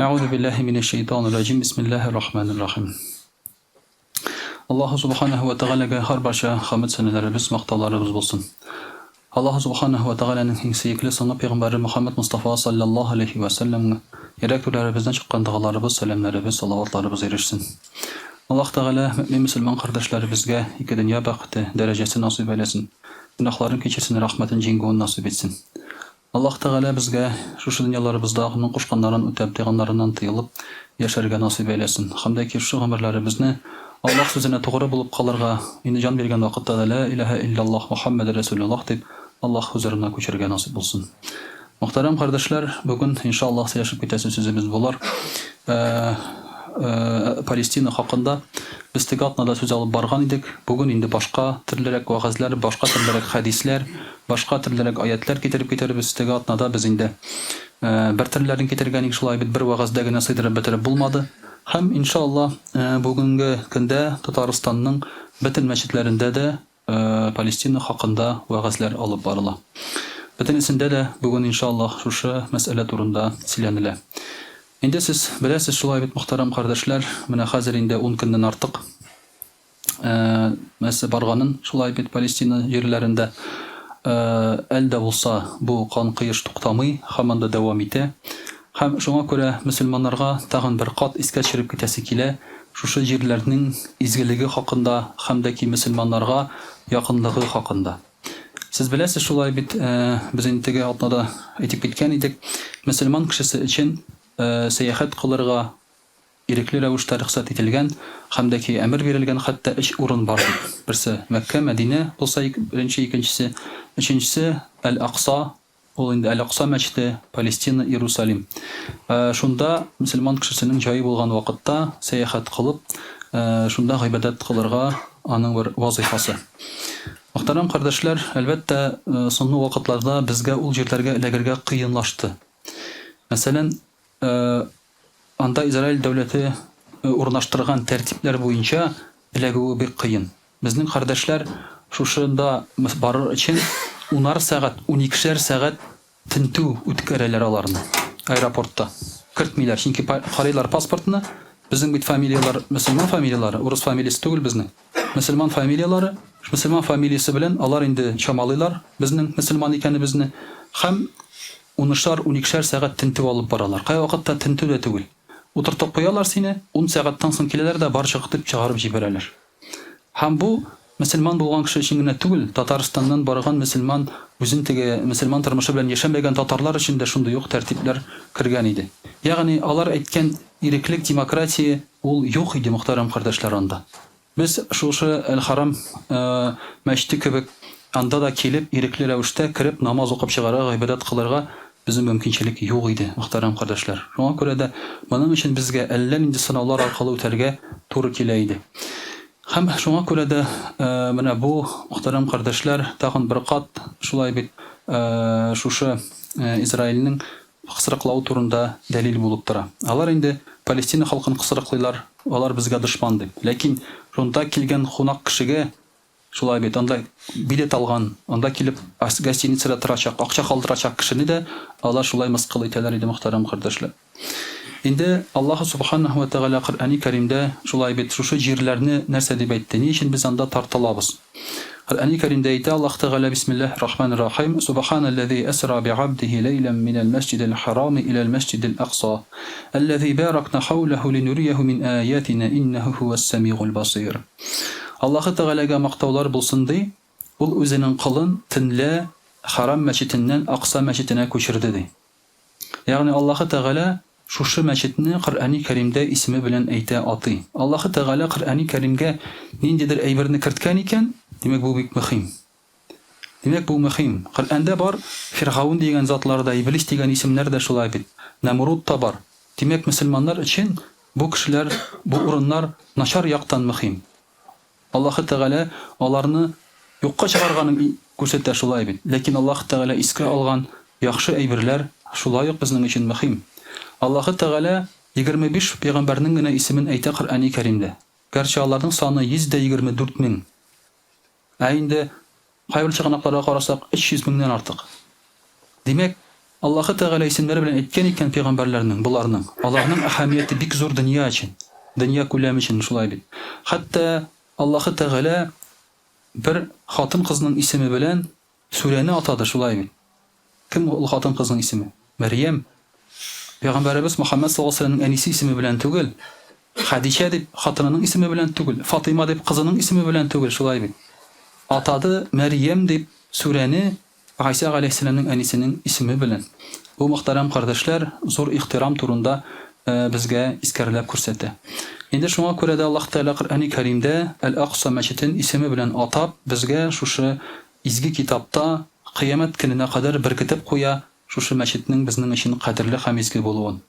أعوذ بالله من الشيطان الرجيم بسم الله الرحمن الرحيم Allahu subhanahu wa ta'alaga har barcha hamd sanalarimiz, maqtovlarimiz bo'lsin. Alloh subhanahu va taolaning eng suyukli so'nggi payg'ambari Muhammad Mustafa sallallohu alayhi va sallamga yurak-ko'klaribizdan chiqqan duolarimiz, salomlarimiz, salovatlarimiz erishsin. Alloh taola mu'min musulmon qardoshlarimizga ikki dunyo baxti darajasini nasib aylasin. Gunohlarini kechirsin, rahmatini jingo'ni nasib etsin. Alloh taola bizga shu dunyolarımızda uning qo'shqonlaridan o'tab, payg'ambarlaridan tiyilib yasharga nasib aylasin. Hamdaki shu umrlarimizni Allah sözüne to'g'ri bo'lib qolirga, endi jon bergan vaqtda la ilaha illalloh Muhammad rasululloh deb Alloh huzuruna ko'chirga nasib bo'lsin. Muhtaram qardoshlar, bugun inshaalloh сөйләшеп ketasiz sözümüz bo'lar. Palestina haqında biz tegatnada söz alib bargan idik. Bugun endi boshqa turlarek va'zlar, boshqa turlarek hadislar, boshqa turlarek oyatlar keltirib biz tegatnada biz endi bir turlarni keltirganik shulay bir va'zdagina sıydirib bitirib bo'lmadi. Hem inşallah bugünkü günde Tataristan'ın bütün meşitlerinde de Palestina hakkında vaazlar alıp barıla. Bütünisinde de bugün inşallah şu mesele turunda silenile. Indi siz bilesiz şulay bit muhtaram kardeşler, mene hazır indi 10 günden artık mesela barganın şulay bit Palestina yerlerinde elde olsa bu kan kıyış tuqtamay, hamanda devam ete. Hem şuna göre Müslümanlarga tağın bir kat iske çirip gitesi kile, şu yerlerinin izgiligi hakkında, hemdeki Müslümanlarga yakınlığı hakkında. Siz bilesiz şulay bit bizim tege altında da etip bitken idik. Müslüman kişisi için seyahat kılırga irikli ravuşta ruhsat etilgen, hemdeki emir verilgen hatta iş urun var. Birisi Mekke, Medine olsa birinci, ikincisi, üçüncüsü El-Aqsa. Ol indi Al-Aqsa Mescidi, Palestina, Yerusalim. Şunda Müslüman kişisinin jayı bulgan vaqtda seyahat kılıp, şunda ibadet kılırga anın bir vazifası. Muhtaram kardeşler, elbette sonlu vaqtlarda bizge ul yerlerge ilegirge kıyınlaştı. Mesela anda İsrail devleti urnaştırgan tertipler boyunca ilegüğü bir kıyın. Bizning kardeşler şuşunda barır için 10 saat, 12 saat tintu ütkəreler alarını aeroportda. Kırtmıylar. Çünkü qaraylar pasportunu, bizim bit familiyalar, Müslüman familiyaları, Urus familiyası tugul bizning. Müslüman familiyaları, Müslüman familiyası bilen alar indi çamalılar. Bizning Müslüman ikeni bizni hem 10-12 saat tintu alıp baralar. Qay vaqtda tintu da tugul. Oturtup qoyalar seni, 10 saattan soň kileler de barça qıtıp çağırıp jibereler. Hem bu Müslüman bulgan kişi için gene tugul, Tataristan'dan bargan Müslüman, bizim tege Müslüman tırmışı bilen yaşamayan Tatarlar için de şunda yok tertipler kırgan idi. Yani alar etken iriklik demokrasiya ol yok idi muhtaram kardeşler anda. Biz şu El-Haram meşti köbek anda da kelip irikli ravuşta kirip namaz okup çıgara, ibadet kılırga bizim mümkünçilik yok idi muhtaram kardeşler. Şuna göre de bunun için bizge eller indi sınavlar arkalı öterge turu kileydi. Hem şuna göre de bu muhtaram kardeşler tağın bir kat şulay bit şuşu İsrail'nin kısırıklağı turunda delil bulup dura. Alar indi Palestina halkını kısırıklılar, alar bizge düşmandı. Lakin şunda kilgen xunak kişige şulay bit anda bilet algan, anda kilip gastinitzada turacak, akça kaldıracak kişini de alar şulay mıskıl iteler idi muhtaram kardeşler. Indi Allah subhanahu ve teala Kur'an-ı Kerim'de şulay bit şu yerlerini nerse deb aytdı. Niçin biz anda tartılabız? Kur'an-ı Kerim'de aytdı Allah Teala Bismillahirrahmanirrahim. Subhanallazi esra bi'abdihi leylan minel mescidil haram ila'l mescidil aqsa. Allazi barakna hawlahu linuriyahu min ayatina innehu huves-semi'ul basir. Allah Teala'ga maqtovlar bulsun di. Ul özünün qılın tinle haram mescidinden Aqsa mescidine köçürdü di. Yani Allah Teala şu meşitini Kur'an-ı Kerim'de ismi bilen eyte atı. Allah Teala Kur'an-ı Kerim'ge nindedir eyberini kırtkan iken, demek bu büyük mühim. Demek bu mühim. Kur'an'da var, Firavun degen zatlarda, İblis degen isimler de şulay bit. Nemrut da var. Demek Müslümanlar için bu kişiler, bu urunlar naşar yaktan mühim. Allah Teala onlarını yokka çıkarganı gösterdi şulay bit. Lakin Allah Teala iske algan yaxşı eyberler şulay yok bizning için mühim. Allah Teala 25 peygamberinin gene ismin ayta Kur'an-ı Kerim'de. Gerçi onların sanı 124.000. Ayında hayır çıkanaklara qarasak 300.000'den artık. Demek Аллаһы Тәгалә исемләре белән әйткән икән пәйгамбәрләрнең, буларның. Аларның әһәмияте бик зур дөнья өчен, дөнья күләме өчен шулай бит. Хәтта Аллаһы Тәгалә бер хатын-кызның исеме белән сүрәне атады шулай бит. Кем ул хатын-кызның исеме? Мәрьям. Пәйгамбәрбез Мөхәммәд саллаллаһу алейһи ва сәлләмнең әнисе исеме белән түгел, Хадича дип хатынының исеме белән түгел, Фатыйма дип кызының исеме белән түгел шулай бит. Атады Мәрьям дип сүрәне Гайса алейһиссәламның әнисенең исеме белән. Бу мөхтәрәм кардәшләр зур ихтирам турында безгә искәреләп күрсәтә. Инде шуңа күрә дә Аллаһ Тәгалә Коръәни Кәримдә Әл-Акса мәчетен исеме белән атап, безгә шушы изге китапта кыямәт көненә кадәр беркетеп куя шушы мәчетнең безнең өчен кадерле һәм изге булуын.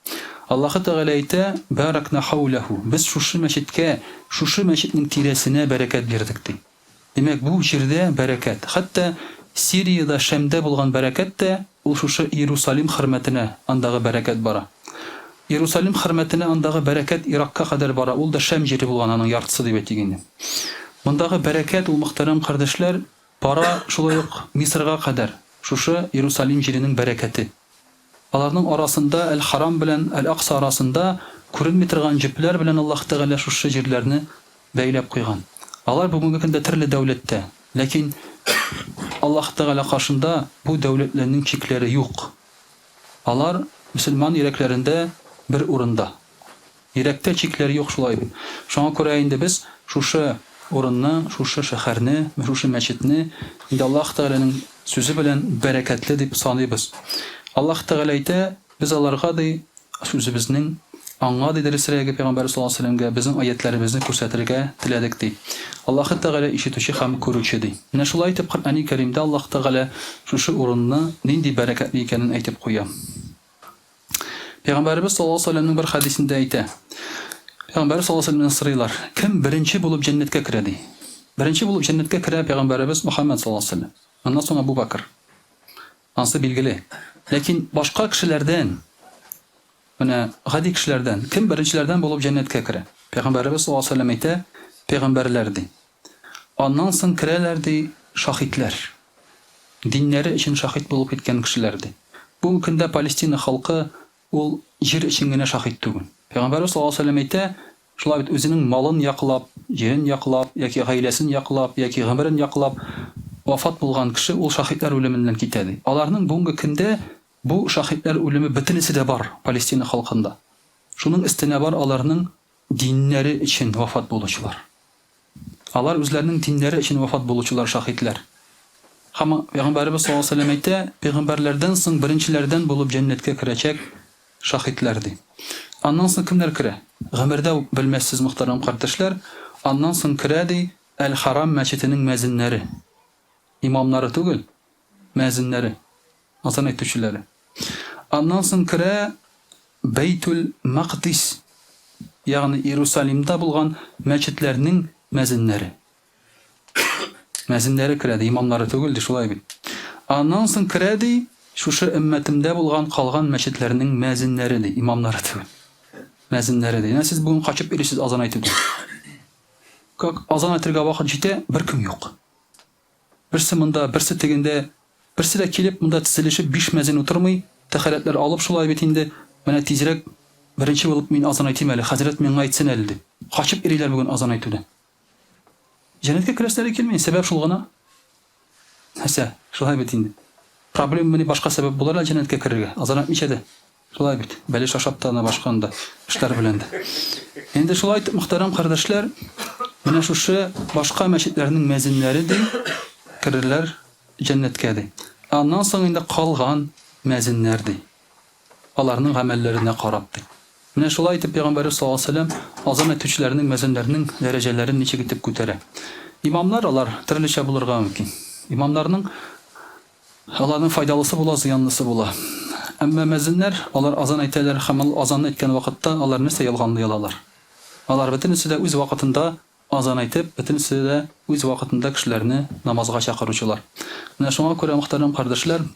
Аллаһ Тәгалә әйтә: "Баракна хаулаху." Без шушы мәчеткә, шушы мәчетнең тирәсенә бәрәкәт бирдек ди. Димәк, бу җирдә бәрәкәт. Хәтта Сириядә, Шәмдә булган бәрәкәт тә ул шушы Иерусалим хөрмәтенә андагы бәрәкәт бара. Иерусалим хөрмәтенә андагы бәрәкәт Иракка кадәр бара. Ул да Шәм җире булган, аның яртысы дип әйтик инде. Мондагы бәрәкәт ул мөхтәрәм кардәшләр бара шулай ук Мисырга кадәр. Шушы Иерусалим җиренең бәрәкәте. Аларның арасында Әл-Харам белән Әл-Акса арасында күренми торган җепләр белән Аллаһ Тәгалә шушы җирләрне бәйләп куйган. Алар бүгенге көндә төрле дәүләттә, ләкин Аллаһ Тәгалә каршында бу дәүләтләрнең чикләре юк. Алар мөселман йөрәкләрендә бер урында. Йөрәктә чикләр юк шулай бит. Шуңа күрә инде без шушы урынны, шушы шәһәрне, шушы мәчетне инде Аллаһ Тәгаләнең сүзе белән бәрәкәтле дип саныйбыз. Аллаһ Тәгалә әйтә: "Без аларга ди сүзебезнең аңа ди дөресрәге Пәйгамбәр саллаллаһу алейһи ва сәлләмгә безнең аятларыбызны күрсәтергә теләдек ди. Аллаһ Тәгалә ишетүче һәм күрүче ди." Менә шулай итеп Коръәни Кәримдә Аллаһ Тәгалә шушы урынны нинди бәрәкәтле икәнен әйтеп куя. Пәйгамбәрбез саллаллаһу алейһи ва сәлләмнең бер хәдисендә әйтә. Пәйгамбәр саллаллаһу алейһи ва сәлләмнән сорыйлар: "Кем беренче булып җәннәткә керә?" ди. Беренче булып җәннәткә керә Пәйгамбәрбез Мөхәммәд саллаллаһу алейһи ва сәлләм. Аннан соң Абу Бакр. Ансы билгеле. Ләкин башка кешеләрдән, менә гади кешеләрдән кем беренчеләрдән булып җәннәткә керә? Пәйгамбәрбез саллаллаһу алейһи ва сәлләм әйтә: "Пәйгамбәрләр ди. Аннан соң керәләр ди шаһидләр. Диннәре өчен шаһид булып киткән кешеләр ди." Бу көндә Палестина халкы ул җир өчен генә шаһид түгел. Пәйгамбәрбез саллаллаһу алейһи ва сәлләм әйтә: "Шулай бит үзенең малын яклап, җирен яклап, яки гаиләсен яклап, яки гомерен яклап вафат булган кеше ул шаһидлар үлеменнән китә ди." Аларның бүгенге көндә бу шаһидлар үлеме бөтенесе дә бар Палестина халкында. Шуның өстенә бар аларның диннәре өчен вафат булучылар. Алар үзләренең диннәре өчен вафат булучылар шаһидлар. Һәм Пәйгамбәрбез саллаллаһу алейһи ва сәлләм әйтә: "Пәйгамбәрләрдән соң беренчеләрдән булып җәннәткә керәчәк шаһидлар ди." Аннан соң кемнәр керә? Гомердә белмәссез мөхтәрәм кардәшләр, аннан соң керә ди Әл-Харам мәчетенең мәзиннәре. Имамнары түгел, мәзиннәре, азан әйтүчеләре. Аннан соң керә Бәйтул Мақдис, ягъни Иерусалимда булган мәчетләрнең мәзиннәре. Мәзиннәре керә ди, имамнары түгел ди, шулай бит. Аннан соң керә ди шушы өммәтемдә булган калган мәчетләрнең мәзиннәре ди, имамнары түгел. Мәзиннәре ди. Сез бүген качып йөрисез азан әйтүгә. Как азан әйтергә вакыт җитә, беркем юк. Берсе монда, берсе тегендә, берсе дә килеп монда тезелешеп 5 мәзин утырмый, тәһарәтләр алып шулай бит инде. Менә тизрәк беренче булып мин азан әйтим әле, хәзрәт миңа әйтсен әле дип. Качып йөриләр бүген азан әйтүдән. Җәннәткә керәсләре килми, сәбәп шул гына. Хәсә, шулай бит инде. Проблема менә башка сәбәп булар әле җәннәткә керергә. Азан әйтмичә дә. Шулай бит. Бәлеш ашап та башканда эшләр белән дә. Инде шулай итеп мөхтәрәм кардәшләр, менә шушы башка мәчетләрнең мәзиннәре ди керерләр җәннәткә ди. Аннан соң инде калган мәзиннәр ди. Аларның гамәлләренә карап ди. Менә шулай итеп Пәйгамбәр саллаллаһу алейһи ва сәлләм азан әйтүчеләрнең мәзиннәрнең дәрәҗәләрен ничек итеп күтәрә. Имамнар алар төрлечә булырга мөмкин. Имамнарның аларның файдалысы була, зыянлысы була. Әмма мәзиннәр алар азан әйтәләр һәм азан әйткән вакытта алар нәрсә ялганлый алалар. Алар бөтенесе дә үз вакытында азан әйтеп, бөтенесе дә үз вакытында кешеләрне намазга чакыручылар. Менә шуңа күрә мөхтәрәм кардәшләр,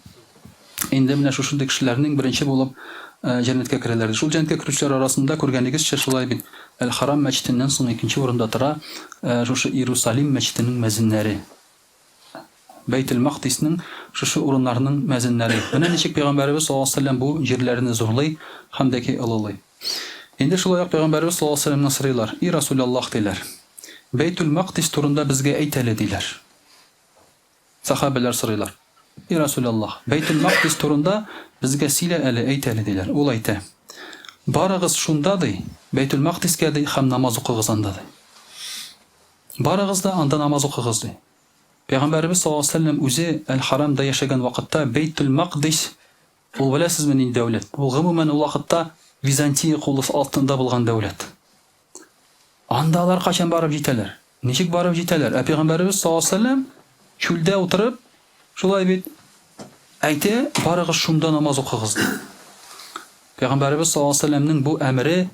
инде менә шушындый кешеләрнең беренче булып җәннәткә керәләр. Шул җәннәткә керүчеләр арасында күргәнегезчә шулай бит. Әл-Харам мәчетеннән соң икенче урында тора шушы Иерусалим мәчетенең мәзиннәре. Бәйтел Мақдисның шушы урыннарының мәзеннәре. Менә ничек Пәйгамбәрбез саллаллаһу алейһи ва саллям бу җирләрне зурлый һәм дә ки олылый. Инде шулай ук Пәйгамбәрбез саллаллаһу алейһи ва саллямны сорыйлар: "И Расулаллаһ" диләр. Бәйтул Мақдис турында безгә әйт әле диләр. Сахабалар сорыйлар: "И Расулаллаһ, Бәйтул Мақдис турында безгә сөйлә әле, әйт әле" диләр. Ул әйтә: "Барыгыз шунда ди, Бәйтул Мақдискә ди һәм намаз укыгыз анда ди. Барыгыз да анда намаз укыгыз ди." Пәйгамбәрбез саллаллаһу алейһи ва саллям үзе Әл-Харамда яшәгән вакытта Бәйтул Мақдис ул беләсезме нинди дәүләт? Ул гомумән ул вакытта Византия кулы астында булган дәүләт. Анда алар качан барып җитәләр? Ничек барып җитәләр? Пәйгамбәрбез саллаллаһу алейһи ва саллям чүлдә утырып, шулай бит әйтә, барыгыз шунда намаз укыгыз ди. Пәйгамбәрбез саллаллаһу алейһи ва саллямның бу әмере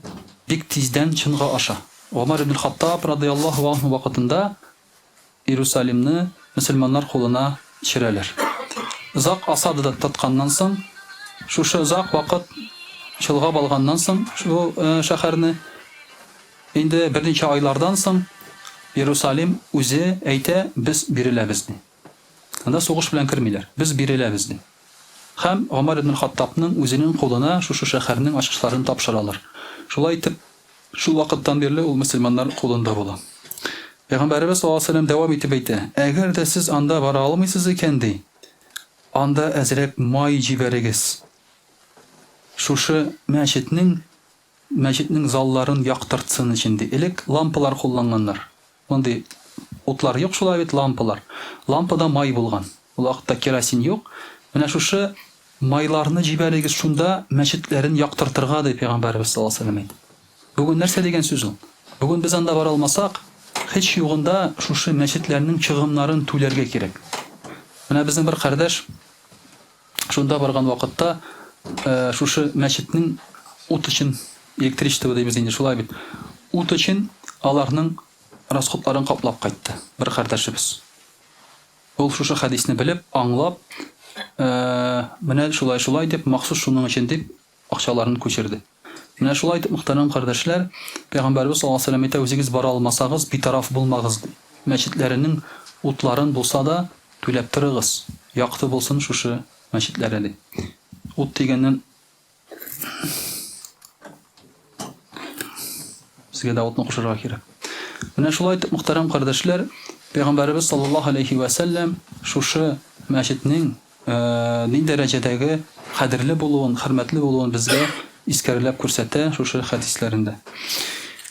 бик тиздән чынга аша. Умар ибн Хаттаб радиллаһу анһу вакытында Иерусалимны мөселманнар кулына төшерәләр. Зак асадыда тотканнан соң, шушы озак вакыт чылгап алганнан соң, шу шәһәрне инде берничә айлардан соң Иерусалим үзе әйтә, без биреләбез ди. Анда сугыш белән кермиләр. Без биреләбез ди. Һәм Умар ибн Хаттабның үзенең кулына шушы шәһәрнең ачкычларын тапшыралар. Шулай итеп, шул вакыттан бирле ул мөселманнар кулында була. Пәйгамбәрбез саллаллаһу алейһи ва саллям дәвам итеп әйтә: "Әгәр дә сез анда бара алмыйсыз икән ди, анда әзрәк май җибәрегез. Шушы мәчетнең залларын яктыртсын өчен ди. Элек лампалар кулланганнар. Мондый утлар юк, шулай бит лампалар. Лампада май булган. Ул вакытта керосин юк. Менә шушы майларны җибәрегез шунда мәчетләрен яктыртырга" ди Пәйгамбәрбез саллаллаһу алейһи ва саллям. Бүген нәрсә дигән сүз ул? Бүген без анда бара алмасак, hiç югында шушы мәчетләрнең чыгымнарын түләргә кирәк. Менә безнең бер кардәш шунда барган вакытта шушы мәчетнең ут өчен электричество дибез инде, шулай бит. Ут өчен аларның расходларын каплап кайтты бер кардәшебез. Ул шушы хадисне белеп, аңлап, менә шулай дип махсус шуның өчен дип акчаларын күчерде. Менә шулай итеп, мөхтәрәм кардәшләр, Пәйгамбәрбез саллаллаһу алейһи ва саллям әйтә: "Үзегез бара алмасагыз, битараф булмагыз" ди. Мәчетләренең утларын булса да түләп торыгыз. Якты булсын шушы мәчетләре ди. Ут дигәннән безгә дә утны кушырга кирәк. Менә шулай итеп, мөхтәрәм кардәшләр, Пәйгамбәрбез саллаллаһу алейһи ва саллям шушы мәчетнең ни дәрәҗәдәге кадерле булуын, хөрмәтле булуын безгә искәреләп күрсәтә шушы хадисләрендә.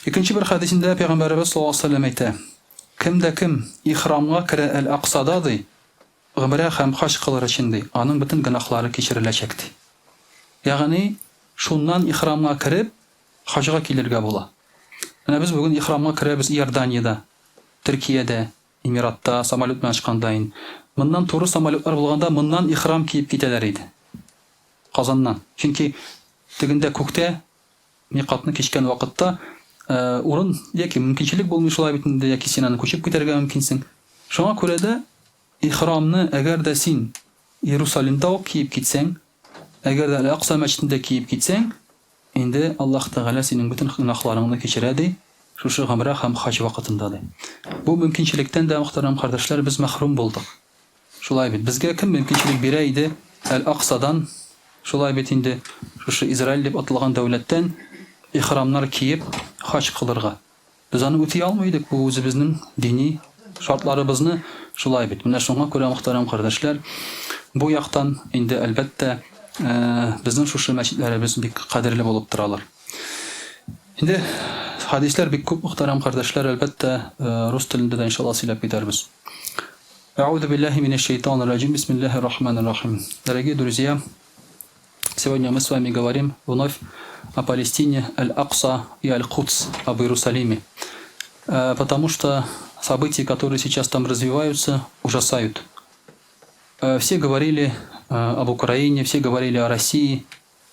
Икенче бер хадисендә Пәйгамбәрбез саллаллаһу алейһи ва саллям әйтә: "Кемдә кем ихрамга керә Әл-Аксада ди, гомрә һәм хаҗ кылыр өчен ди, аның бөтен гөнаһлары кечереләчәк" ди. Ягъни шуннан ихрамга кереп хаҗга килергә була. Менә без бүген ихрамга керәбез Иорданияда, Төркиядә, Эмиратта самолет белән чыкканда инде. Моннан туры самолетлар булганда моннан ихрам киеп китәләр иде. Казаннан. Чөнки тегендә күктә миқатны кичкән вакытта урын яки мөмкинчелек булмый, шулай бит инде, яки син аны күчеп китәргә мөмкинсең. Шуңа күрә дә ихрамны әгәр дә син Иерусалимда ук киеп китсәң, әгәр дә Әл-Акса мәчетендә киеп китсәң, инде Аллаһ Тәгалә синең бөтен гөнаһларыңны кечерә ди, шушы гомрә һәм хаҗ вакытында ди. Бу мөмкинчелектән дә, мөхтәрәм кардәшләр, без мәхрүм булдык. Шулай бит, безгә кем мөмкинчелек бирә иде Әл-Аксадан, шулай бит инде шушы Израиль дип аталган дәүләттән ихрамнар киеп хаҗ кылырга. Без аны үти алмыйдык, бу үзебезнең дини шартларыбызны, шулай бит. Менә шуңа күрә, мөхтәрәм кардәшләр, бу яктан инде әлбәттә безнең шушы мәчетләребез бик кадерле булып торалар. Инде хадисләр бик күп, мөхтәрәм кардәшләр, әлбәттә рус телендә дә иншаллаһ сөйләп китәрбез. А'удhu billahi minash shaitanir rajim. Bismillahir rahmanir rahim. Дорогие друзья, сегодня мы с вами говорим вновь о Палестине, Аль-Акса и Аль-Кудс, об Иерусалиме. Потому что события, которые сейчас там развиваются, ужасают. Все говорили об Украине, все говорили о России,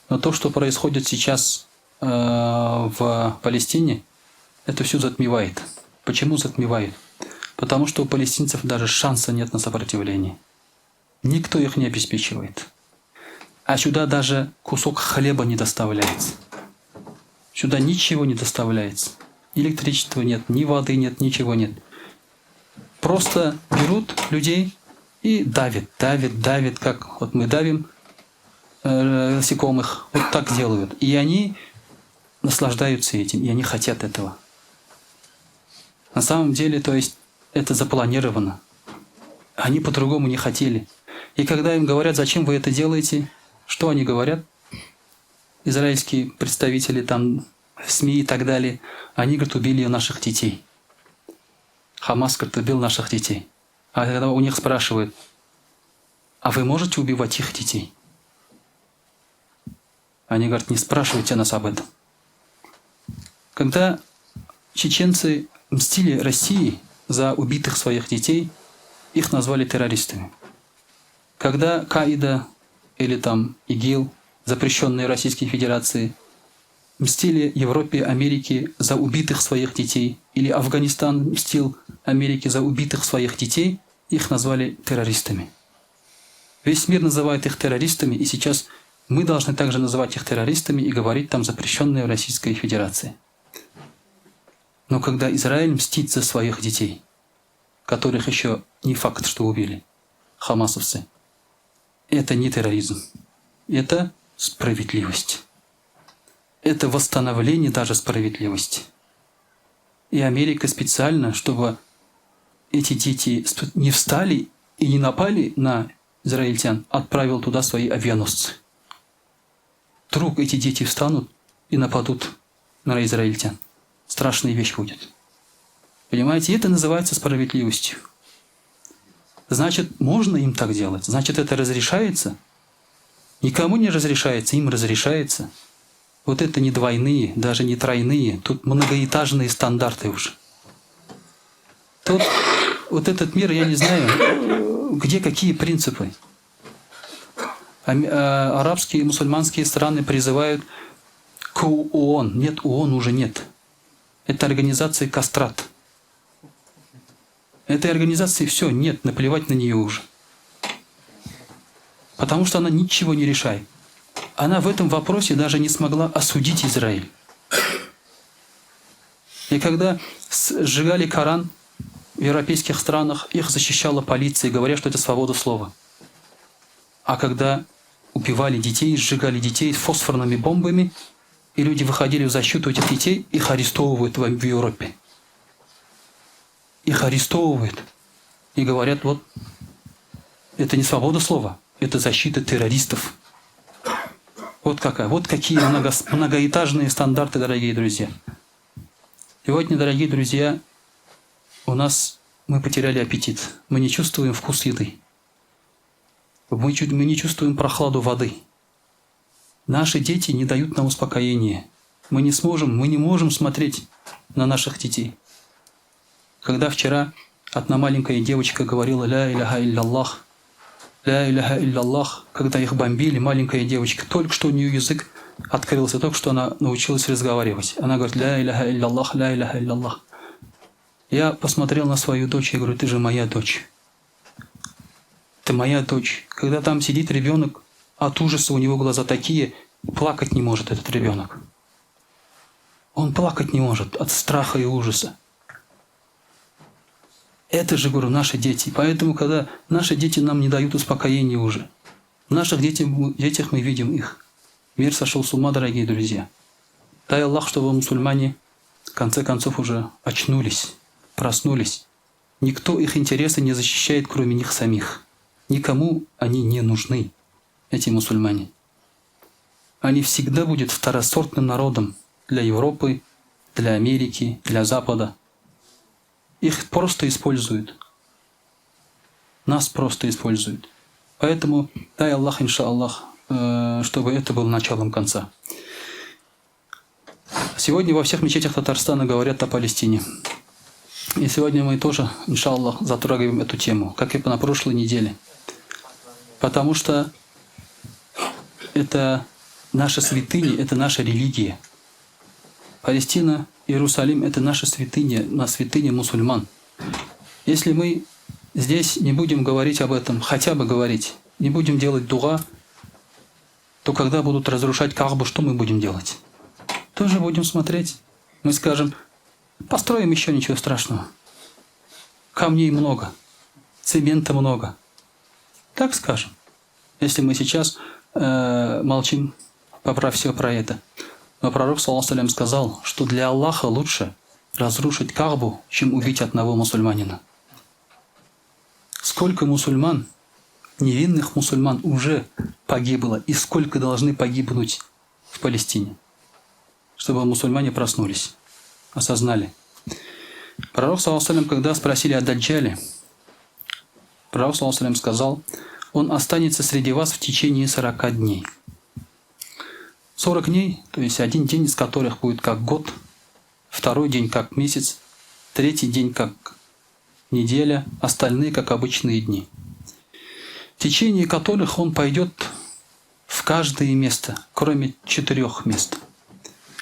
но то, что происходит сейчас в Палестине, это все затмевает. Почему затмевает? Потому что у палестинцев даже шанса нет на сопротивление. Никто их не обеспечивает. А сюда даже кусок хлеба не доставляется. Сюда ничего не доставляется. Электричества нет, ни воды нет, ничего нет. Просто берут людей и давит, давит, давит, как вот мы давим насекомых, вот так делают. И они наслаждаются этим, и они хотят этого. На самом деле, то есть, это запланировано. Они по-другому не хотели. И когда им говорят, зачем вы это делаете, что они говорят? Израильские представители, там, СМИ и так далее, они, говорят, убили наших детей. Хамас, говорит, убил наших детей. А когда у них спрашивают, а вы можете убивать их детей? Они говорят, не спрашивайте нас об этом. Когда чеченцы мстили России за убитых своих детей, их назвали террористами. Когда Каида или там ИГИЛ, запрещенные Российской Федерацией, мстили Европе, Америке за убитых своих детей, или Афганистан мстил Америке за убитых своих детей, их назвали террористами. Весь мир называет их террористами, и сейчас мы должны также называть их террористами и говорить там запрещенные в Российской Федерации. Но когда Израиль мстит за своих детей, которых еще не факт, что убили, хамасовцы, это не терроризм, это справедливость. Это восстановление даже справедливости. И Америка специально, чтобы эти дети не встали и не напали на израильтян, отправил туда свои авианосцы. Вдруг эти дети встанут и нападут на израильтян. Страшная вещь будет. Понимаете, это называется справедливостью. Значит, можно им так делать. Значит, это разрешается. Никому не разрешается, им разрешается. Вот это не двойные, даже не тройные. Тут многоэтажные стандарты уже. Тут вот этот мир, я не знаю, где какие принципы. Арабские и мусульманские страны призывают к ООН. Нет, ООН уже нет. Это организация кастрат. Этой организации все, нет, наплевать на нее уже. Потому что она ничего не решает. Она в этом вопросе даже не смогла осудить Израиль. И когда сжигали Коран в европейских странах, их защищала полиция, говоря, что это свобода слова. А когда убивали детей, сжигали детей фосфорными бомбами, и люди выходили в защиту этих детей, их арестовывают в Европе. Их арестовывают. И говорят, вот, это не свобода слова, это защита террористов. Вот какая, вот какие многоэтажные стандарты, дорогие друзья. Сегодня, дорогие друзья, мы потеряли аппетит. Мы не чувствуем вкус еды. Мы не чувствуем прохладу воды. Наши дети не дают нам успокоения. Мы не можем смотреть на наших детей. Когда вчера одна маленькая девочка говорила «Ля иляха илляллах», «Ля иляха илляллах», когда их бомбили, маленькая девочка, только что у нее язык открылся, только что она научилась разговаривать. Она говорит «Ля иляха илляллах, ля иляха илляллах». Я посмотрел на свою дочь и говорю, ты же моя дочь. Ты моя дочь. Когда там сидит ребенок, от ужаса у него глаза такие, плакать не может этот ребенок. Он плакать не может от страха и ужаса. Это же, говорю, наши дети. Поэтому, когда наши дети нам не дают успокоения уже, в наших детях мы видим их. Мир сошел с ума, дорогие друзья. Дай Аллах, чтобы мусульмане в конце концов уже очнулись, проснулись. Никто их интересы не защищает, кроме них самих. Никому они не нужны, эти мусульмане. Они всегда будут второсортным народом для Европы, для Америки, для Запада. Их просто используют. Нас просто используют. Поэтому дай Аллах, иншаллах, чтобы это было началом конца. Сегодня во всех мечетях Татарстана говорят о Палестине. И сегодня мы тоже, иншаллах, затрогаем эту тему, как и на прошлой неделе. Потому что это наша святыня, это наша религия. Палестина, Иерусалим – это наша святыня, святыня мусульман. Если мы здесь не будем говорить об этом, хотя бы говорить, не будем делать дуга, то когда будут разрушать Каабу, что мы будем делать? Тоже будем смотреть. Мы скажем, построим еще, ничего страшного. Камней много, цемента много. Так скажем. Если мы сейчас молчим все про это. Но пророк, саллаллаху алейхи сказал, что для Аллаха лучше разрушить Каабу, чем убить одного мусульманина. Сколько мусульман, невинных мусульман уже погибло, и сколько должны погибнуть в Палестине, чтобы мусульмане проснулись, осознали. Пророк, саллаллаху алейхи, когда спросили о Даджале, пророк, саллаллаху алейхи, сказал: он останется среди вас в течение 40 дней. 40 дней, то есть один день из которых будет как год, второй день как месяц, третий день как неделя, остальные как обычные дни, в течение которых он пойдет в каждое место, кроме 4 мест.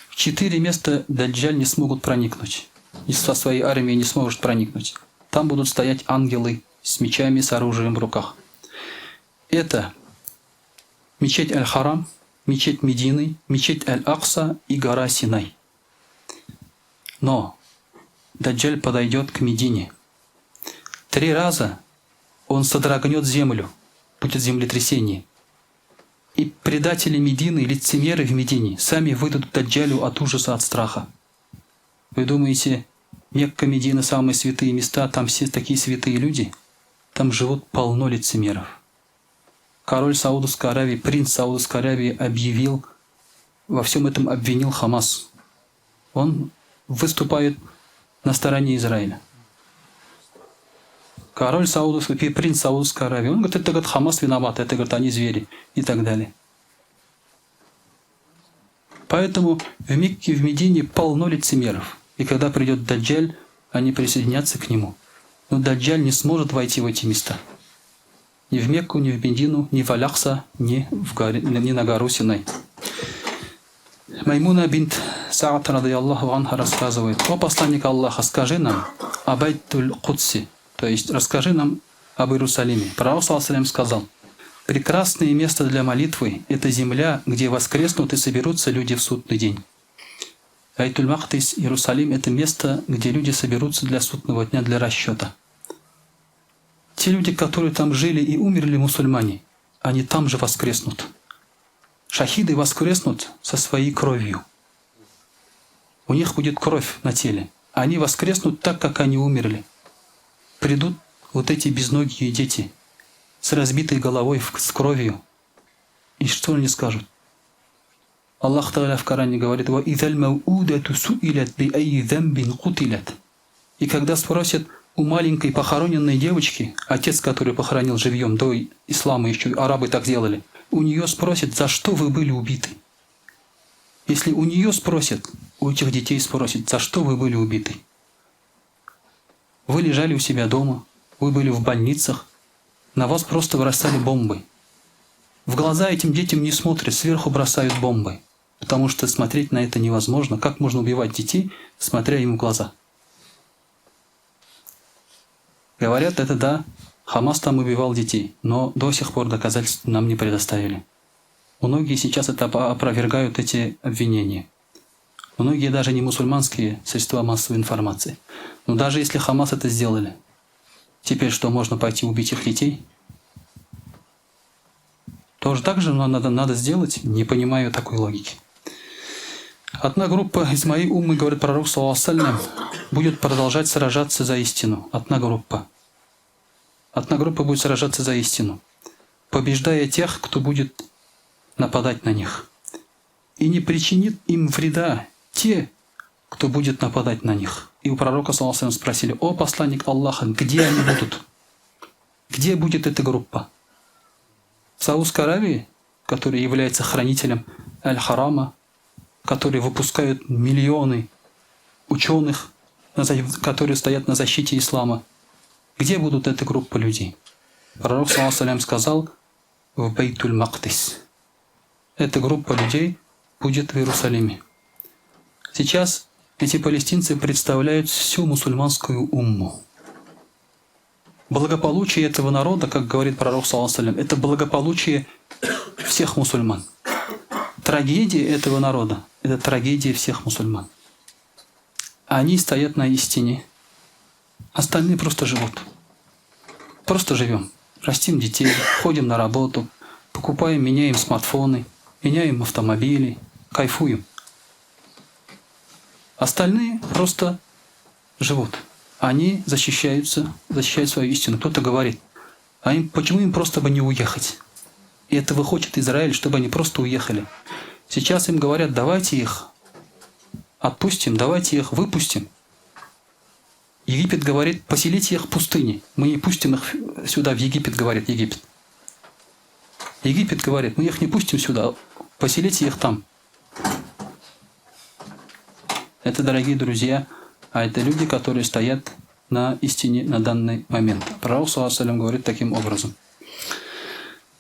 В 4 места Даджаль не смогут проникнуть, и со своей армией не сможет проникнуть. Там будут стоять ангелы с мечами, с оружием в руках. Это мечеть Аль-Харам, мечеть Медины, мечеть Аль-Акса и гора Синай. Но Даджаль подойдет к Медине. 3 раза он содрогнет землю, будет землетрясение. И предатели Медины, лицемеры в Медине, сами выйдут к Даджалю от ужаса, от страха. Вы думаете, Мекка, Медина — самые святые места, там все такие святые люди? Там живут полно лицемеров. Король Саудовской Аравии, принц Саудовской Аравии объявил, во всем этом обвинил Хамас. Он выступает на стороне Израиля. Король Саудовской, принц Саудовской Аравии, он говорит: это, говорит, Хамас виноват, это, говорит, они звери и так далее. Поэтому в Мекке, в Медине полно лицемеров. И когда придет Даджаль, они присоединятся к нему. Но Даджаль не сможет войти в эти места. Ни в Мекку, ни в Медину, ни в Аль-Акса, ни на гору Синай. Маймуна бинт Саад радийаллаху анха рассказывает: о посланник Аллаха, скажи нам об Байтуль-Кудси, то есть расскажи нам об Иерусалиме. Пророк, саллаллаху алейхи, сказал: прекрасное место для молитвы — это земля, где воскреснут и соберутся люди в судный день. Байтуль-Мақдис, Иерусалим — это место, где люди соберутся для судного дня, для расчета. Те люди, которые там жили и умерли, мусульмане, они там же воскреснут. Шахиды воскреснут со своей кровью. У них будет кровь на теле. Они воскреснут так, как они умерли. Придут вот эти безногие дети с разбитой головой, с кровью. И что они скажут? Аллах Тааля в Коране говорит: и когда спросят у маленькой похороненной девочки, отец, который похоронил живьем до ислама, еще арабы так делали, у нее спросят: за что вы были убиты? Если у нее спросят, у этих детей спросят: за что вы были убиты? Вы лежали у себя дома, вы были в больницах, на вас просто бросали бомбы. В глаза этим детям не смотрят, сверху бросают бомбы, потому что смотреть на это невозможно. Как можно убивать детей, смотря им в глаза? Говорят, это да, Хамас там убивал детей, но до сих пор доказательств нам не предоставили. Многие сейчас это опровергают, эти обвинения. Многие даже не мусульманские средства массовой информации. Но даже если Хамас это сделали, теперь что, можно пойти убить их детей? Тоже так же надо сделать? Не понимаю такой логики. Одна группа из моей уммы, говорит пророк, саллаллаху алейхи, будет продолжать сражаться за истину. Одна группа. Одна группа будет сражаться за истину, побеждая тех, кто будет нападать на них. И не причинит им вреда те, кто будет нападать на них. И у пророка, саллаллаху алейхи, спросили: о посланник Аллаха, где они будут? Где будет эта группа? В Саудовской Аравии, которая является хранителем Аль-Харама, которые выпускают миллионы ученых, которые стоят на защите ислама. Где будут эта группа людей? Пророк, саллаллаху алейхи, сказал: в Байтуль-Мақдис. Эта группа людей будет в Иерусалиме. Сейчас эти палестинцы представляют всю мусульманскую умму. Благополучие этого народа, как говорит пророк, саллаллаху алейхи, это благополучие всех мусульман. Трагедия этого народа — это трагедия всех мусульман. Они стоят на истине. Остальные просто живут. Просто живем. растим детей, ходим на работу, покупаем, меняем смартфоны, меняем автомобили, кайфуем. Остальные просто живут. Они защищают свою истину. Кто-то говорит, почему им просто бы не уехать? И этого хочет Израиль, чтобы они просто уехали. Сейчас им говорят, давайте их отпустим, давайте их выпустим. Египет говорит, поселите их в пустыне. Мы не пустим их сюда, в Египет, говорит Египет. Египет говорит, мы их не пустим сюда, поселите их там. Это, дорогие друзья, это люди, которые стоят на истине на данный момент. Пророк ﷺ говорит таким образом.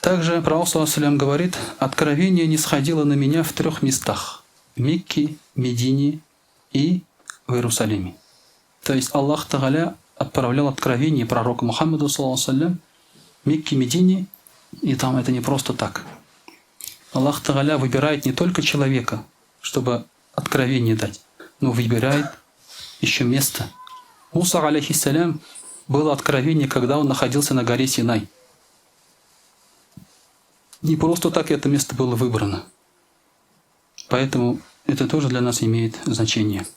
Также Пророк ﷺ говорит, откровение не сходило на меня в 3 местах. В Мекке, Медине и в Иерусалиме. То есть Аллах Тааля отправлял откровение пророку Мухаммаду ﷺ в Мекке, Медине, и там это не просто так. Аллах Тааля выбирает не только человека, чтобы откровение дать, но выбирает еще место. Муса, алейхиссалям, было откровение, когда он находился на горе Синай. Не просто так это место было выбрано. Поэтому это тоже для нас имеет значение.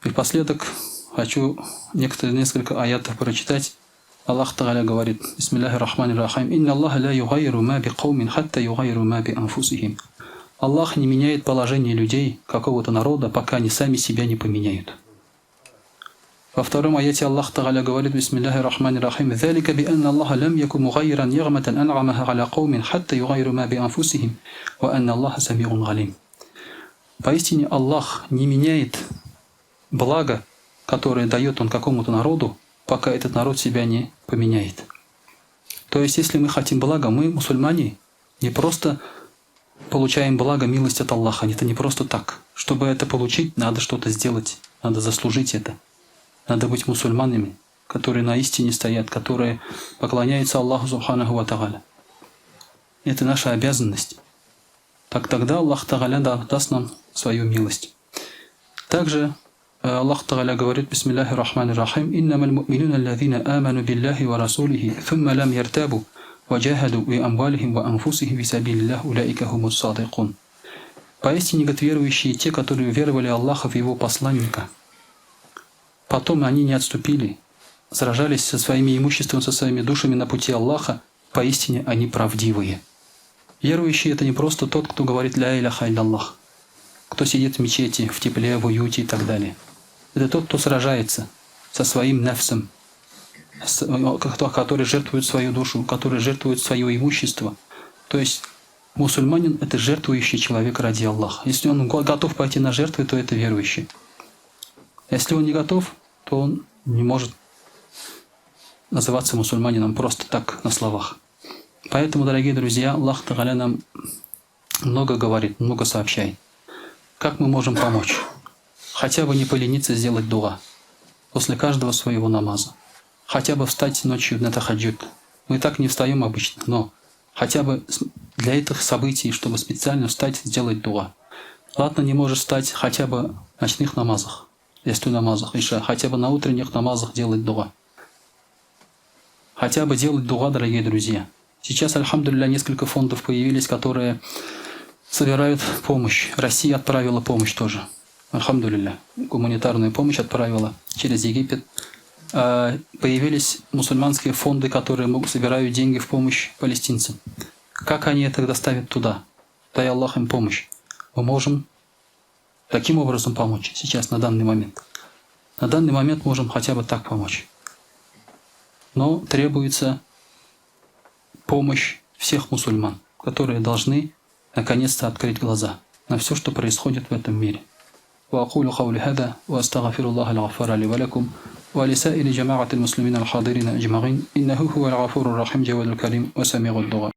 И впоследок хочу несколько аятов прочитать. Аллах Тааля говорит, Бисмиллахи рахмани рахим, «Инна Аллаха ла югайру ма би каумин, хатта югайру ма би анфусихим». Аллах не меняет положение людей, какого-то народа, пока они сами себя не поменяют. Во 2 аяте Аллах Тааля говорит, Бисмиллахи рахмани рахим, «Залика би анна Аллаха лам яку мугайран ягматан ан'амаха аля каумин, хатта югайру ма би анфусихим, ва анна Аллаха самиун галим». Поистине Аллах не меняет благо, которое дает Он какому-то народу, пока этот народ себя не поменяет. То есть, если мы хотим блага, мы, мусульмане, не просто получаем благо, милость от Аллаха. Это не просто так. Чтобы это получить, надо что-то сделать, надо заслужить это. Надо быть мусульманами, которые на истине стоят, которые поклоняются Аллаху Субханаху ва Тааля. Это наша обязанность. Тогда Аллах Тааля даст нам свою милость. Также Аллах Тааля говорит, Бисмиллахи рахмани рахим, «Иннамаль му'минуна аллазина аману биллахи ва расулихи, thumма лам яртабу, ва джахаду би амвалихим ва анфусихим фи сабилиллах, улаика хумус садикун». Поистине верующие те, которые веровали Аллаха в Его посланника. Потом они не отступили, сражались со своими имуществом, со своими душами на пути Аллаха, поистине они правдивые. Верующий — это не просто тот, кто говорит «Ля иляха илlallah», кто сидит в мечети, в тепле, в уюте и так далее. Это тот, кто сражается со своим нефсом, который жертвует свою душу, который жертвует свое имущество. То есть мусульманин — это жертвующий человек ради Аллаха. Если он готов пойти на жертвы, то это верующий. Если он не готов, то он не может называться мусульманином просто так, на словах. Поэтому, дорогие друзья, Аллах Тааля нам много говорит, много сообщает. Как мы можем помочь? Хотя бы не полениться сделать дуа после каждого своего намаза. Хотя бы встать ночью на тахаджуд. Мы так не встаем обычно, но хотя бы для этих событий, чтобы специально встать, сделать дуа. Ладно, не можешь встать хотя бы в ночных намазах, если намазах, иша, хотя бы на утренних намазах делать дуа. Хотя бы делать дуа, дорогие друзья. Сейчас, альхамдулилля, несколько фондов появились, которые собирают помощь. Россия отправила помощь тоже. Альхамдулилля. Гуманитарную помощь отправила через Египет. Появились мусульманские фонды, которые собирают деньги в помощь палестинцам. Как они это доставят туда? Дай Аллах им помощь. Мы можем таким образом помочь сейчас, на данный момент. На данный момент можем хотя бы так помочь. Но требуется помощь всех мусульман, которые должны наконец-то открыть глаза на все, что происходит в этом мире. وأقول قولي هذا وأستغفر الله الغفار لي ولكم ولسائر جماعة المسلمين الحاضرين أجمعين إنه هو الغفور الرحيم جواد الكريم وسميع الدعاء.